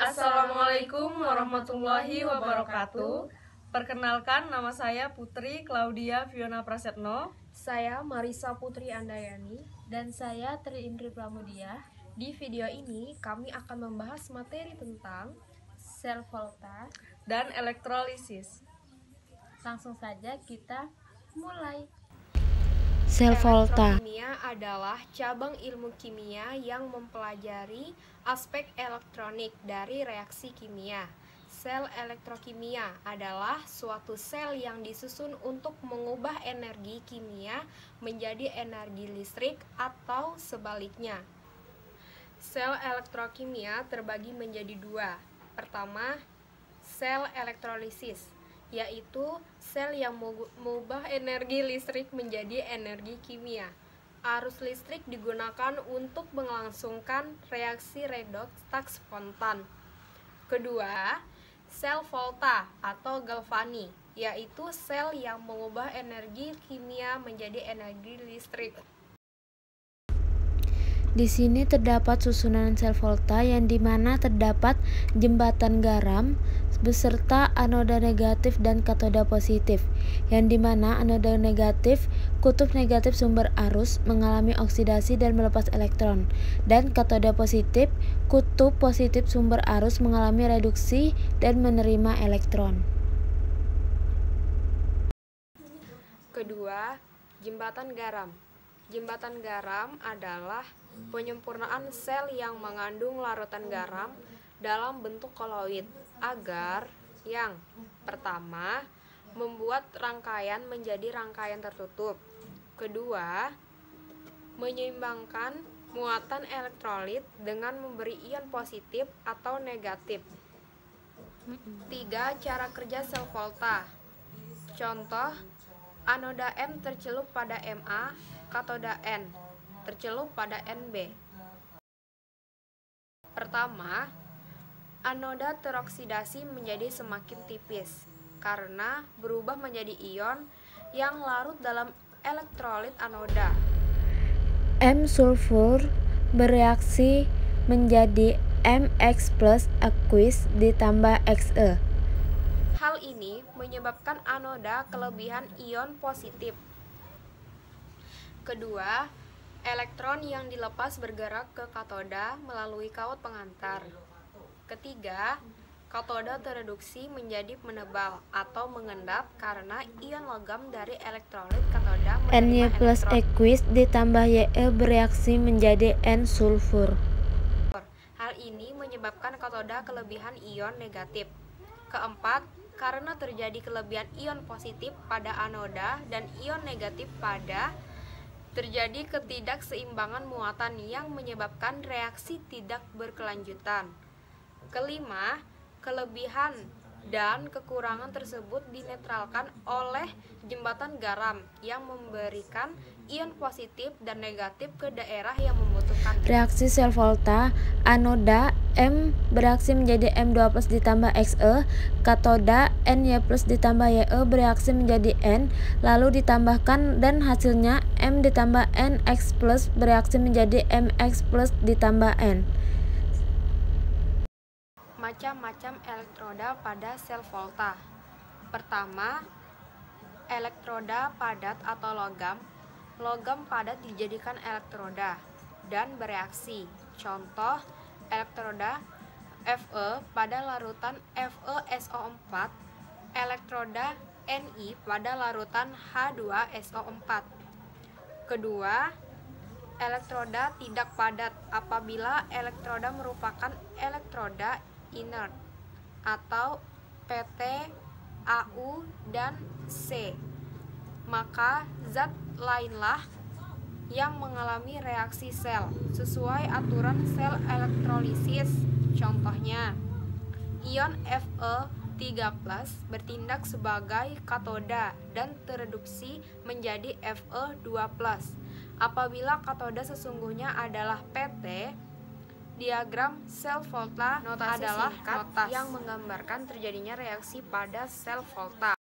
Assalamualaikum warahmatullahi wabarakatuh. Perkenalkan, nama saya Putri Claudia Fiona Prasetno. Saya Marisa Putri Andayani. Dan saya Tri Indri Pramudia. Di video ini kami akan membahas materi tentang sel volta dan elektrolisis. Langsung saja kita mulai. Sel volta. Elektrokimia adalah cabang ilmu kimia yang mempelajari aspek elektronik dari reaksi kimia. Sel elektrokimia adalah suatu sel yang disusun untuk mengubah energi kimia menjadi energi listrik atau sebaliknya. Sel elektrokimia terbagi menjadi dua. Pertama, sel elektrolisis, yaitu sel yang mengubah energi listrik menjadi energi kimia. Arus listrik digunakan untuk melangsungkan reaksi redoks tak spontan. Kedua, sel volta atau galvani, yaitu sel yang mengubah energi kimia menjadi energi listrik. Di sini terdapat susunan sel volta yang dimana terdapat jembatan garam beserta anoda negatif dan katoda positif, yang dimana anoda negatif, kutub negatif sumber arus, mengalami oksidasi dan melepas elektron, dan katoda positif, kutub positif sumber arus, mengalami reduksi dan menerima elektron. Kedua, jembatan garam. Jembatan garam adalah penyempurnaan sel yang mengandung larutan garam dalam bentuk koloid agar yang pertama membuat rangkaian menjadi rangkaian tertutup. Kedua, menyeimbangkan muatan elektrolit dengan memberi ion positif atau negatif. Tiga, cara kerja sel volta. Contoh, anoda M tercelup pada Ma, katoda N tercelup pada NB. Pertama, anoda teroksidasi menjadi semakin tipis karena berubah menjadi ion yang larut dalam elektrolit anoda. M sulfur bereaksi menjadi Mx plus aqueous ditambah Xe. Hal ini menyebabkan anoda kelebihan ion positif. Kedua, elektron yang dilepas bergerak ke katoda melalui kawat pengantar. Ketiga, katoda tereduksi menjadi menebal atau mengendap karena ion logam dari elektrolit katoda Ny plus aqueous ditambah Ye bereaksi menjadi N sulfur. Hal ini menyebabkan katoda kelebihan ion negatif. Keempat, karena terjadi kelebihan ion positif pada anoda dan ion negatif pada, terjadi ketidakseimbangan muatan yang menyebabkan reaksi tidak berkelanjutan. Kelima, kelebihan dan kekurangan tersebut dinetralkan oleh jembatan garam yang memberikan ion positif dan negatif ke daerah yang membutuhkan. Reaksi sel volta, anoda M bereaksi menjadi M2 plus ditambah Xe, katoda Ny plus ditambah Ye bereaksi menjadi N, lalu ditambahkan dan hasilnya M ditambah Nx plus bereaksi menjadi Mx plus ditambah N. Macam-macam elektroda pada sel volta. Pertama, elektroda padat atau logam. Logam padat dijadikan elektroda dan bereaksi. Contoh, elektroda Fe pada larutan FeSO4, elektroda Ni pada larutan H2SO4. Kedua, elektroda tidak padat apabila elektroda merupakan elektroda inert atau PT, AU, dan C, maka zat lainlah yang mengalami reaksi sel sesuai aturan sel elektrolisis. Contohnya, ion Fe3+ bertindak sebagai katoda dan tereduksi menjadi Fe2+. Apabila katoda sesungguhnya adalah PT, diagram sel volta adalah notasi yang menggambarkan terjadinya reaksi pada sel volta.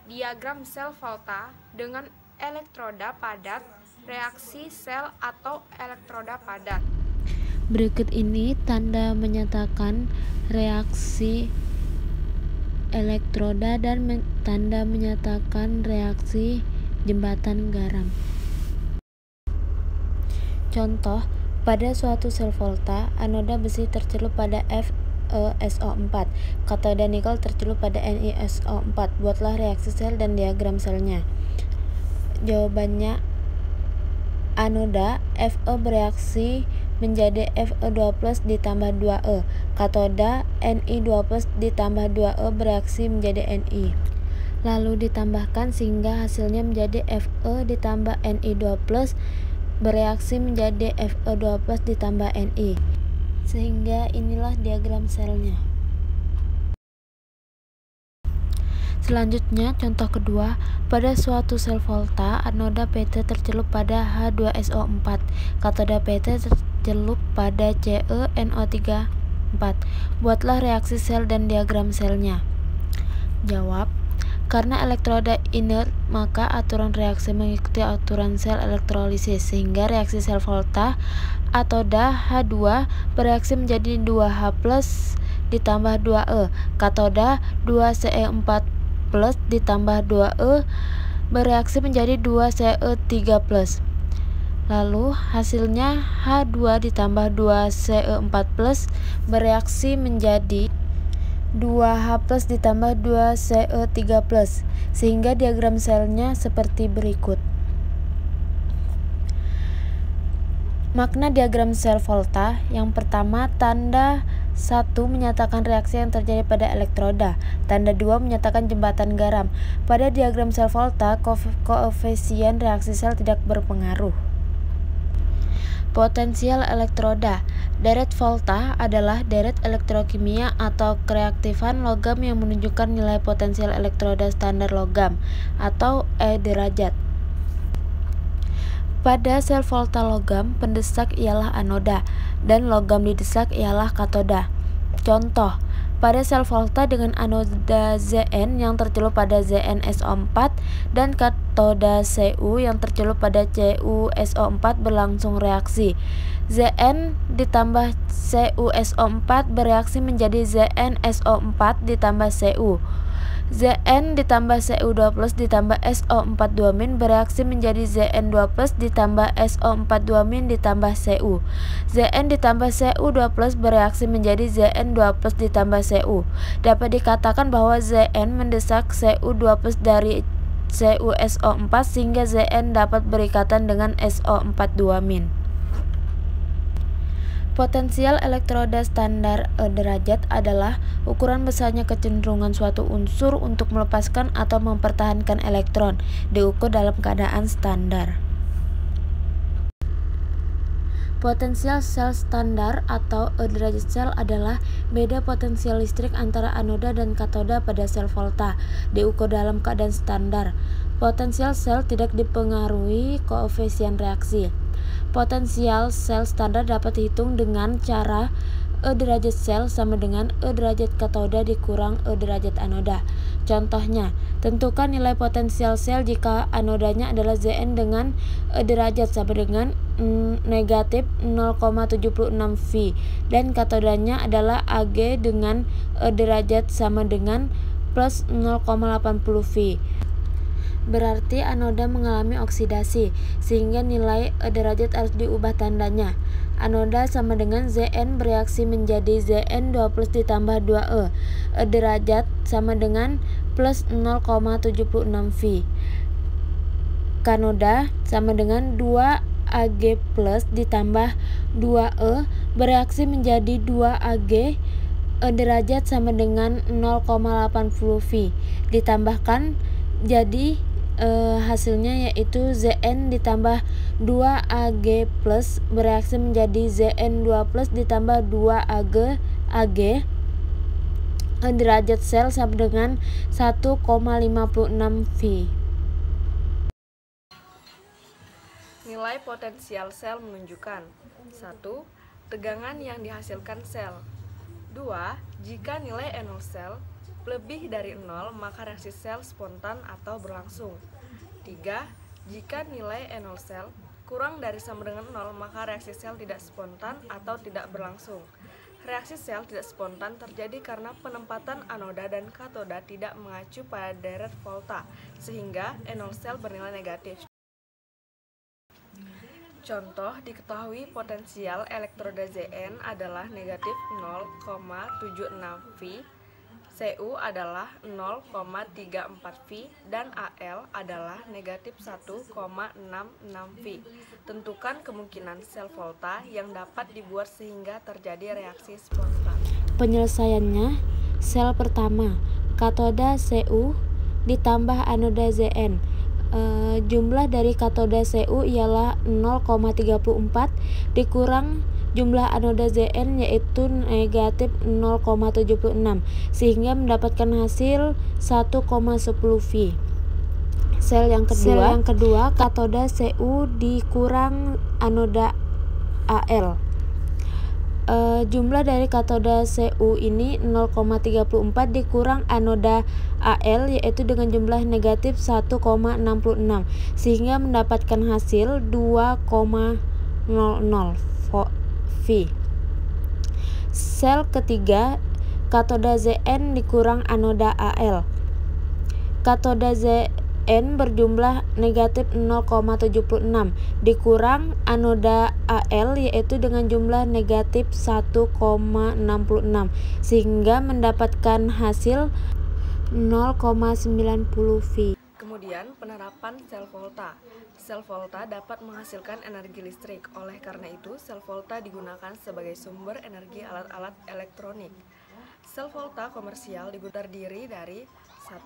Diagram sel volta dengan elektroda padat, reaksi sel atau elektroda padat. Berikut ini tanda menyatakan reaksi elektroda dan tanda menyatakan reaksi jembatan garam. Contoh, pada suatu sel volta, anoda besi tercelup pada FeSO4, katoda nikel tercelup pada NiSO4. Buatlah reaksi sel dan diagram selnya. Jawabannya, anoda Fe bereaksi menjadi Fe2+ ditambah 2E. Katoda Ni2+ ditambah 2E bereaksi menjadi Ni. Lalu ditambahkan sehingga hasilnya menjadi Fe ditambah Ni2+ bereaksi menjadi Fe2+ ditambah Ni. Sehingga inilah diagram selnya. Selanjutnya, contoh kedua, pada suatu sel volta, anoda PT tercelup pada H2SO4, katoda PT tercelup pada CeNO3 4. Buatlah reaksi sel dan diagram selnya. Jawab, karena elektroda inert, maka aturan reaksi mengikuti aturan sel elektrolisis, sehingga reaksi sel volta katoda H2 bereaksi menjadi 2H+ ditambah 2E, katoda 2Ce4+ ditambah 2E bereaksi menjadi 2Ce3+. Lalu hasilnya H2 ditambah 2Ce4+ bereaksi menjadi 2H+ ditambah 2Ce3+, sehingga diagram selnya seperti berikut. Makna diagram sel volta. Yang pertama, tanda 1 menyatakan reaksi yang terjadi pada elektroda. Tanda 2 menyatakan jembatan garam. Pada diagram sel volta, koefisien reaksi sel tidak berpengaruh. Potensial elektroda. Deret volta adalah deret elektrokimia atau kereaktifan logam yang menunjukkan nilai potensial elektroda standar logam atau E derajat. Pada sel volta logam, pendesak ialah anoda dan logam didesak ialah katoda. Contoh, pada sel volta dengan anoda Zn yang tercelup pada ZnSO4 dan katoda Cu yang tercelup pada CuSO4 berlangsung reaksi. Zn ditambah CuSO4 bereaksi menjadi ZnSO4 ditambah Cu. Zn ditambah Cu2+ ditambah SO4 bereaksi menjadi Zn2+ ditambah SO4 ditambah Cu. Zn ditambah Cu2+ bereaksi menjadi Zn2+ ditambah Cu. Dapat dikatakan bahwa Zn mendesak Cu2+ dari CuSO4 sehingga Zn dapat berikatan dengan SO4 Potensial elektroda standar E derajat adalah ukuran besarnya kecenderungan suatu unsur untuk melepaskan atau mempertahankan elektron, diukur dalam keadaan standar. Potensial sel standar atau E derajat sel adalah beda potensial listrik antara anoda dan katoda pada sel volta, diukur dalam keadaan standar. Potensial sel tidak dipengaruhi koefisien reaksi. Potensial sel standar dapat dihitung dengan cara E derajat sel sama dengan E derajat katoda dikurang E derajat anoda. Contohnya, tentukan nilai potensial sel jika anodanya adalah Zn dengan E derajat sama dengan negatif 0,76 V dan katodanya adalah Ag dengan E derajat sama dengan plus 0,80 V. Berarti anoda mengalami oksidasi, sehingga nilai E derajat harus diubah tandanya. Anoda sama dengan Zn bereaksi menjadi Zn2+ ditambah 2E. E derajat sama dengan plus 0,76 V. Kanoda sama dengan 2Ag plus ditambah 2E bereaksi menjadi 2Ag. E derajat sama dengan 0,80 V. Ditambahkan jadi hasilnya yaitu Zn ditambah 2Ag plus bereaksi menjadi Zn2+ ditambah 2Ag. Derajat sel sama dengan 1,56 V. Nilai potensial sel menunjukkan 1. Tegangan yang dihasilkan sel. 2. Jika nilai NO sel lebih dari 0, maka reaksi sel spontan atau berlangsung. 3. Jika nilai NO sel kurang dari sama dengan 0, maka reaksi sel tidak spontan atau tidak berlangsung. Reaksi sel tidak spontan terjadi karena penempatan anoda dan katoda tidak mengacu pada deret volta, sehingga enol sel bernilai negatif. Contoh, diketahui potensial elektroda Zn adalah negatif 0,76 V, Cu adalah 0,34 V, dan Al adalah negatif 1,66 V. Tentukan kemungkinan sel volta yang dapat dibuat sehingga terjadi reaksi spontan. Penyelesaiannya, sel pertama, katoda Cu ditambah anoda Zn. Jumlah dari katoda Cu ialah 0,34 dikurang jumlah anoda Zn yaitu negatif 0,76 sehingga mendapatkan hasil 1,10 V. Sel yang kedua, katoda Cu dikurang anoda Al. Jumlah dari katoda Cu ini 0,34 dikurang anoda Al yaitu dengan jumlah negatif 1,66 sehingga mendapatkan hasil 2,00 V. Sel ketiga, katoda Zn dikurang anoda Al. Katoda Zn berjumlah negatif 0,76 dikurang anoda Al yaitu dengan jumlah negatif 1,66 sehingga mendapatkan hasil 0,90 V. Kemudian penerapan sel volta. Sel volta dapat menghasilkan energi listrik. Oleh karena itu, sel volta digunakan sebagai sumber energi alat-alat elektronik. Sel volta komersial terdiri dari 1.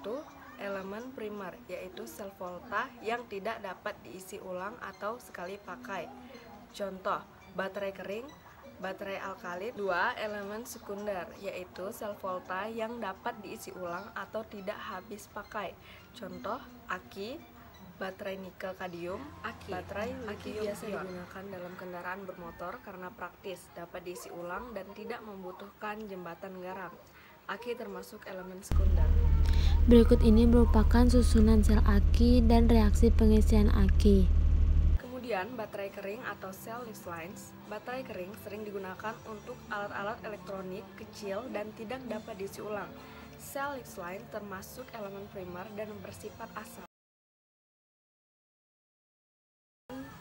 Elemen primer, yaitu sel volta yang tidak dapat diisi ulang atau sekali pakai. Contoh, baterai kering, baterai alkalin. 2. Elemen sekunder, yaitu sel volta yang dapat diisi ulang atau tidak habis pakai. Contoh, aki, baterai nikel kadium. Baterai aki biasa digunakan dalam kendaraan bermotor karena praktis, dapat diisi ulang dan tidak membutuhkan jembatan garam. Aki termasuk elemen sekunder. Berikut ini merupakan susunan sel aki dan reaksi pengisian aki. Kemudian baterai kering atau cell leaf lines. Baterai kering sering digunakan untuk alat-alat elektronik kecil dan tidak dapat diisi ulang. Cell leaf line termasuk elemen primer dan bersifat asam.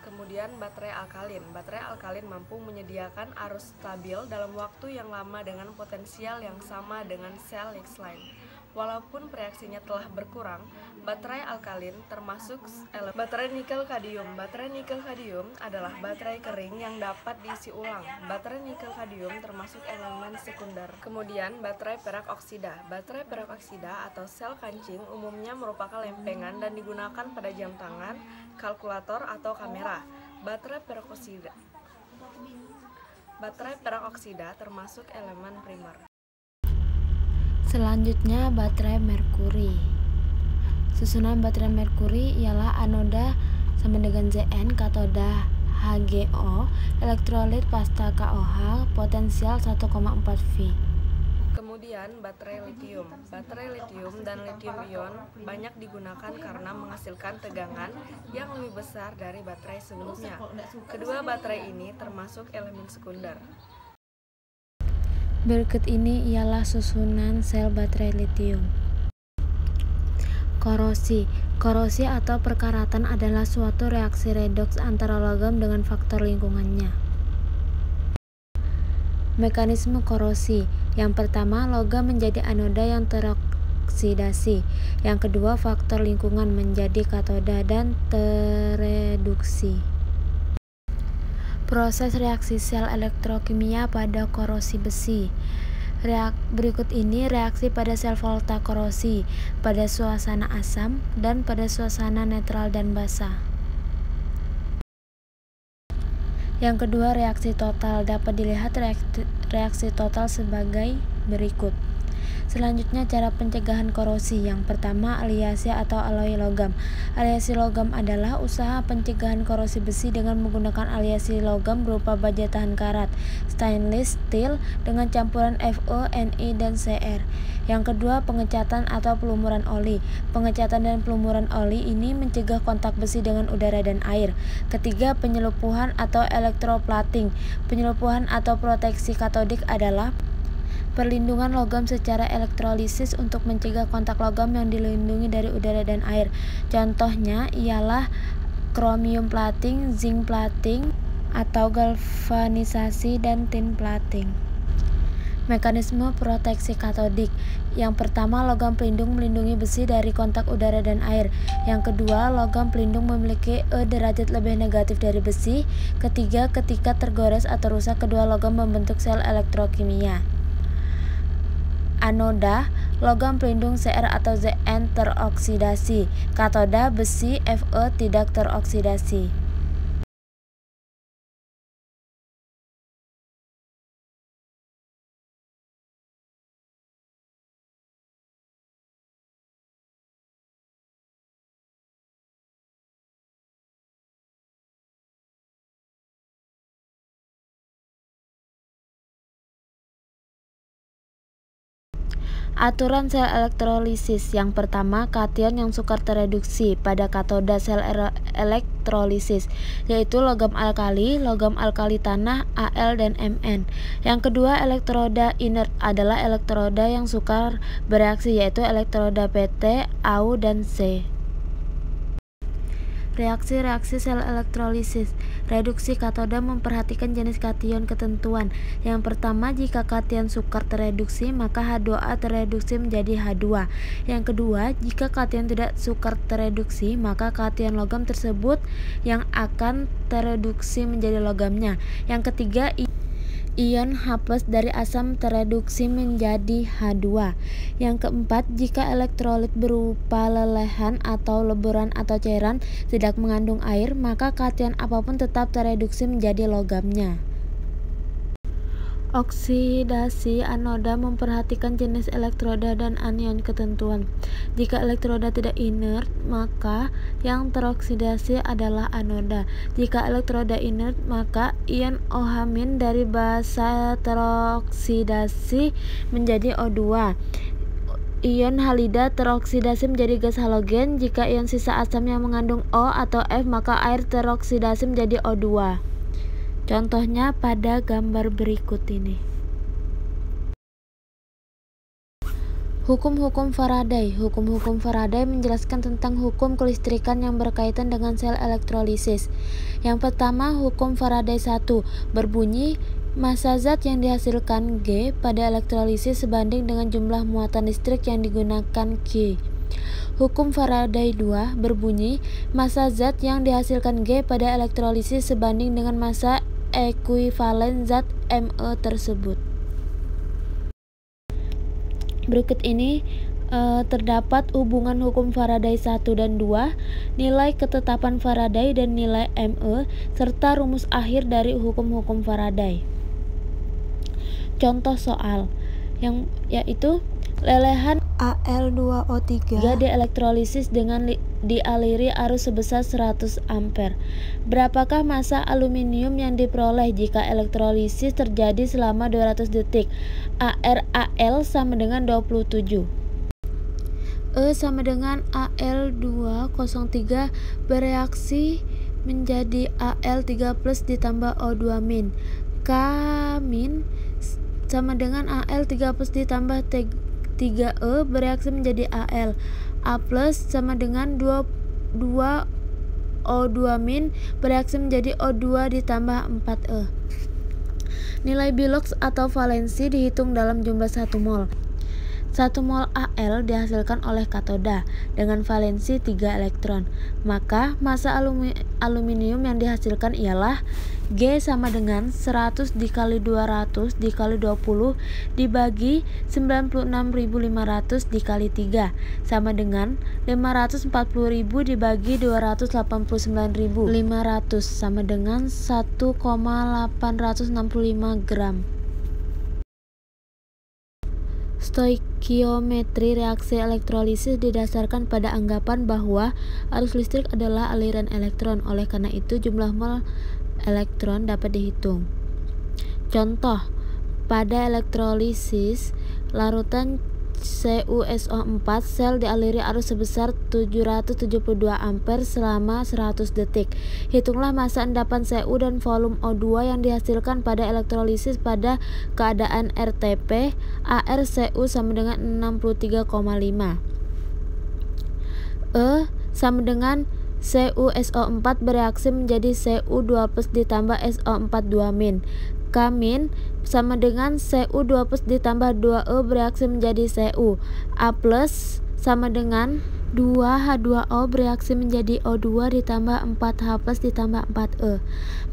Kemudian baterai alkalin. Baterai alkalin mampu menyediakan arus stabil dalam waktu yang lama dengan potensial yang sama dengan sel leaf line. Walaupun reaksinya telah berkurang, baterai alkalin termasuk baterai nikel kadium. Baterai nikel kadium adalah baterai kering yang dapat diisi ulang. Baterai nikel kadium termasuk elemen sekunder. Kemudian baterai perak oksida. Baterai perak oksida atau sel kancing umumnya merupakan lempengan dan digunakan pada jam tangan, kalkulator atau kamera. Baterai perak oksida termasuk elemen primer. Selanjutnya, baterai merkuri. Susunan baterai merkuri ialah anoda sama dengan Zn, katoda HgO, elektrolit pasta KOH, potensial 1,4 V. Kemudian baterai litium. Baterai litium dan litium ion banyak digunakan karena menghasilkan tegangan yang lebih besar dari baterai sebelumnya. Kedua baterai ini termasuk elemen sekunder. Berikut ini ialah susunan sel baterai litium. Korosi. Korosi atau perkaratan adalah suatu reaksi redoks antara logam dengan faktor lingkungannya. Mekanisme korosi. Yang pertama, logam menjadi anoda yang teroksidasi. Yang kedua, faktor lingkungan menjadi katoda dan tereduksi. Proses reaksi sel elektrokimia pada korosi besi. Berikut ini reaksi pada sel volta korosi pada suasana asam dan pada suasana netral dan basah. Yang kedua, reaksi total. Dapat dilihat reaksi total sebagai berikut. Selanjutnya cara pencegahan korosi. Yang pertama, aliasi atau alloy logam. Aliasi logam adalah usaha pencegahan korosi besi dengan menggunakan aliasi logam berupa baja tahan karat, stainless steel dengan campuran Fe, Ni, dan Cr. Yang kedua, pengecatan atau pelumuran oli. Pengecatan dan pelumuran oli ini mencegah kontak besi dengan udara dan air. Ketiga, penyelupuhan atau electroplating. Penyelupuhan atau proteksi katodik adalah perlindungan logam secara elektrolisis untuk mencegah kontak logam yang dilindungi dari udara dan air. Contohnya ialah chromium plating, zinc plating, atau galvanisasi dan tin plating. Mekanisme proteksi katodik. Yang pertama, logam pelindung melindungi besi dari kontak udara dan air. Yang kedua, logam pelindung memiliki E derajat lebih negatif dari besi. Ketiga, ketika tergores atau rusak, kedua logam membentuk sel elektrokimia. Anoda, logam pelindung Cr atau Zn teroksidasi. Katoda, besi Fe tidak teroksidasi. Aturan sel elektrolisis. Yang pertama, kation yang sukar tereduksi pada katoda sel elektrolisis, yaitu logam alkali tanah, Al dan Mn. Yang kedua, elektroda inert adalah elektroda yang sukar bereaksi, yaitu elektroda Pt, Au, dan C. Reaksi-reaksi sel elektrolisis. Reduksi katoda memperhatikan jenis kation ketentuan. Yang pertama, jika kation sukar tereduksi, maka H2A tereduksi menjadi H2. Yang kedua, jika kation tidak sukar tereduksi, maka kation logam tersebut yang akan tereduksi menjadi logamnya. Yang ketiga, ion H+ dari asam tereduksi menjadi H2. Yang keempat, jika elektrolit berupa lelehan atau leburan atau cairan tidak mengandung air, maka kation apapun tetap tereduksi menjadi logamnya. Oksidasi anoda memperhatikan jenis elektroda dan anion ketentuan. Jika elektroda tidak inert, maka yang teroksidasi adalah anoda. Jika elektroda inert, maka ion OH- dari basa teroksidasi menjadi O2. Ion halida teroksidasi menjadi gas halogen. Jika ion sisa asam yang mengandung O atau F, maka air teroksidasi menjadi O2. Contohnya pada gambar berikut ini. Hukum-hukum Faraday. Hukum-hukum Faraday menjelaskan tentang hukum kelistrikan yang berkaitan dengan sel elektrolisis. Yang pertama, hukum Faraday 1 berbunyi massa zat yang dihasilkan G pada elektrolisis sebanding dengan jumlah muatan listrik yang digunakan Q. Hukum Faraday 2 berbunyi massa zat yang dihasilkan G pada elektrolisis sebanding dengan massa ekuivalen zat Me tersebut. Berikut ini terdapat hubungan hukum Faraday 1 dan 2, nilai ketetapan Faraday dan nilai Me, serta rumus akhir dari hukum-hukum Faraday. Contoh soal yaitu lelehan Al2O3 dielektrolisis dengan dialiri arus sebesar 100 ampere. Berapakah massa aluminium yang diperoleh jika elektrolisis terjadi selama 200 detik? ArAl sama dengan 27. E sama dengan Al203 bereaksi menjadi Al3+ ditambah O2-. K- sama dengan Al3+ ditambah 3E bereaksi menjadi Al. A+ sama dengan 2O2- bereaksi menjadi O2 ditambah 4E. Nilai Bilox atau valensi dihitung dalam jumlah 1 mol. 1 mol Al dihasilkan oleh katoda dengan valensi 3 elektron. Maka massa aluminium yang dihasilkan ialah G sama dengan 100 dikali 200 dikali 20 dibagi 96.500 dikali 3 sama dengan 540.000 dibagi 289.500 sama dengan 1,865 gram. stoikiometri reaksi elektrolisis didasarkan pada anggapan bahwa arus listrik adalah aliran elektron. Oleh karena itu, jumlah mol elektron dapat dihitung. Contoh, pada elektrolisis larutan CuSO4, sel dialiri arus sebesar 772 ampere selama 100 detik. Hitunglah massa endapan Cu dan volume O2 yang dihasilkan pada elektrolisis pada keadaan RTP. ArCu sama dengan 63,5. E sama dengan CuSO4 bereaksi menjadi Cu2+ ditambah SO4 2-. K- sama dengan Cu2+ ditambah 2E bereaksi menjadi Cu. A+ sama dengan 2H2O bereaksi menjadi O2 ditambah 4H+ ditambah 4E.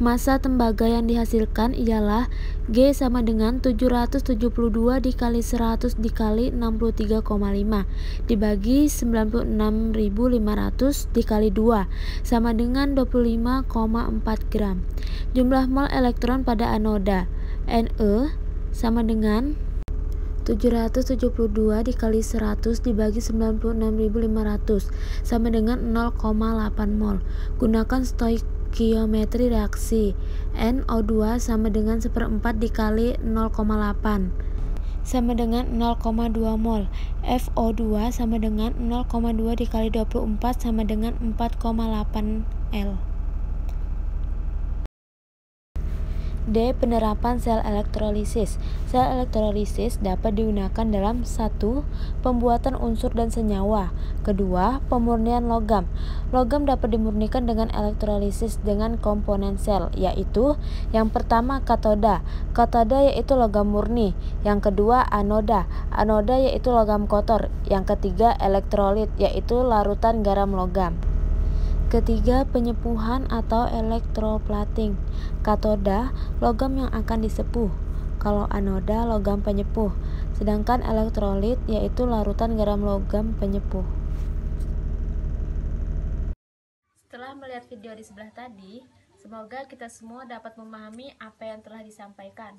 Massa tembaga yang dihasilkan ialah G sama dengan 772 dikali 100 dikali 63,5 dibagi 96.500 dikali 2 sama dengan 25,4 gram. Jumlah mol elektron pada anoda Ne sama dengan 772 dikali 100 dibagi 96.500 sama dengan 0,8 mol. Gunakan stoikiometri reaksi. NO2 sama dengan 1/4 dikali 0,8 sama dengan 0,2 mol. FO2 sama dengan 0,2 dikali 24 sama dengan 4,8 L. D. Penerapan sel elektrolisis. Sel elektrolisis dapat digunakan dalam 1. Pembuatan unsur dan senyawa. 2. Pemurnian logam. Logam dapat dimurnikan dengan elektrolisis dengan komponen sel, yaitu yang pertama katoda. Katoda yaitu logam murni. Yang kedua anoda. Anoda yaitu logam kotor. Yang ketiga elektrolit yaitu larutan garam logam. Ketiga, penyepuhan atau elektroplating. Katoda, logam yang akan disepuh. Kalau anoda, logam penyepuh. Sedangkan elektrolit yaitu larutan garam logam penyepuh. Setelah melihat video di sebelah tadi, semoga kita semua dapat memahami apa yang telah disampaikan.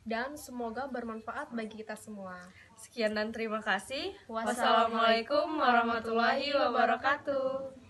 Dan semoga bermanfaat bagi kita semua. Sekian dan terima kasih. Wassalamualaikum Wassalamualaikum warahmatullahi wabarakatuh.